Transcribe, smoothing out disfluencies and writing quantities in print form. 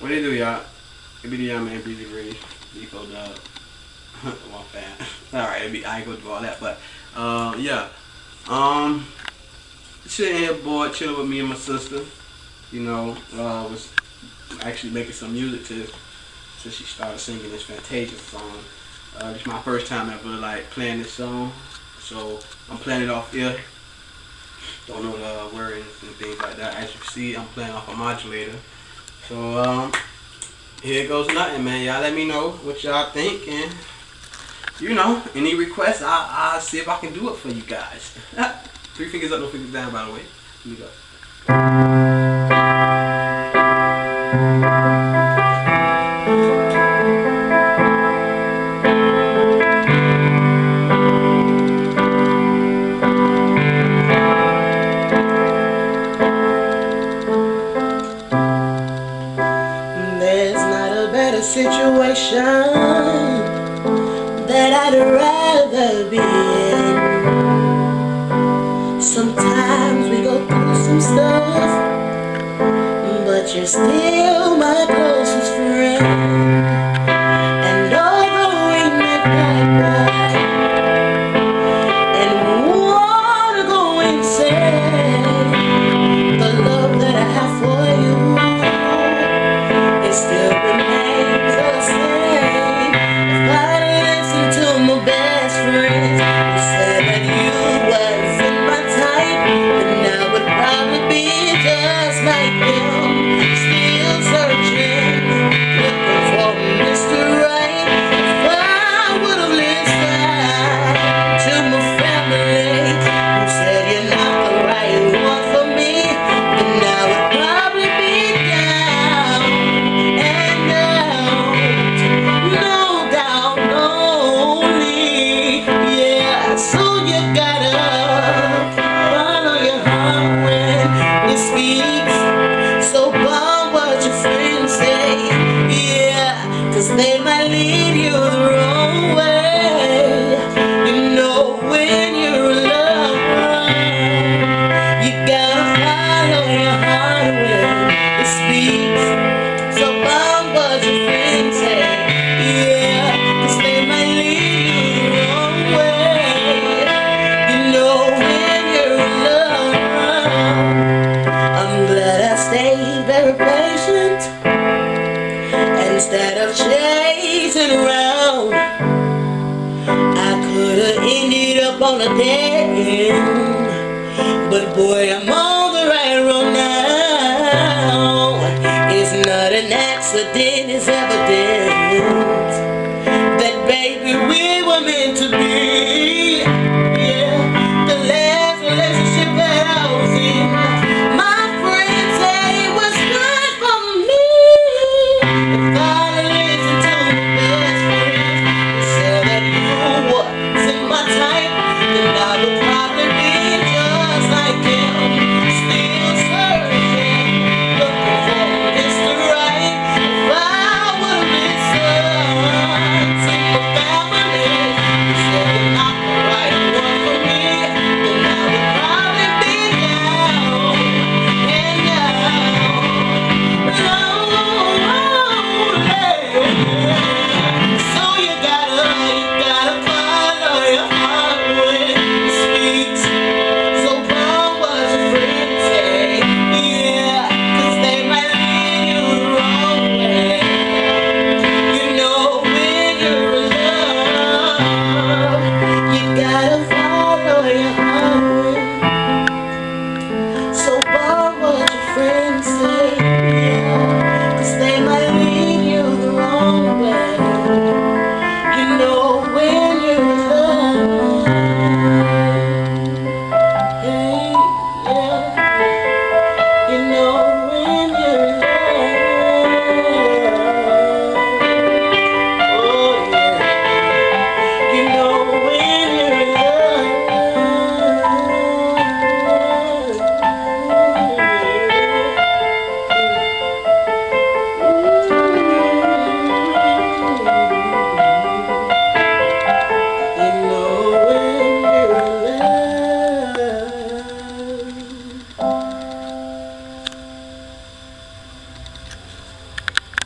What do you do, y'all? It be the young man, breezybreeze, Default dub. One fan. Alright, I ain't gonna do all that, but yeah. Sitting here bored, chilling with me and my sister. You know, was actually making some music since she started singing this Fantasia song. It's my first time ever like playing this song, so I'm playing it off here. Don't know the words and things like that. As you can see, I'm playing off a modulator. So here goes nothing, man. Y'all let me know what y'all think, and you know, any requests, I'll see if I can do it for you guys. 3 fingers up, no fingers down, by the way. Here we go. There's not a better situation that I'd rather be in. Sometimes we go through some stuff, but you're still my closest friend. And although we met bye-bye and wanna go insane, the love that I have for you, it still remains the same. If I listen to my best friends who said that you wasn't my type, then I would probably be just like them, still searching, looking for Mr. Right. If I would have listened to my family who said you're not the right one for me, then I would probably be down and out, no doubt, lonely. Yeah, so you gotta follow your heart when it speaks. So bomb what your friends say, yeah, 'cause they might lead you the wrong way. You know when you're alone, you gotta follow your heart when it speaks. So bomb what your friends say, yeah, 'cause they might lead you the wrong way. You know when you're alone. I'm glad I stayed very patient instead of chasing around. I could've ended up on a dead end, but boy, I'm on the right road now. It's not an accident, it's evident that baby we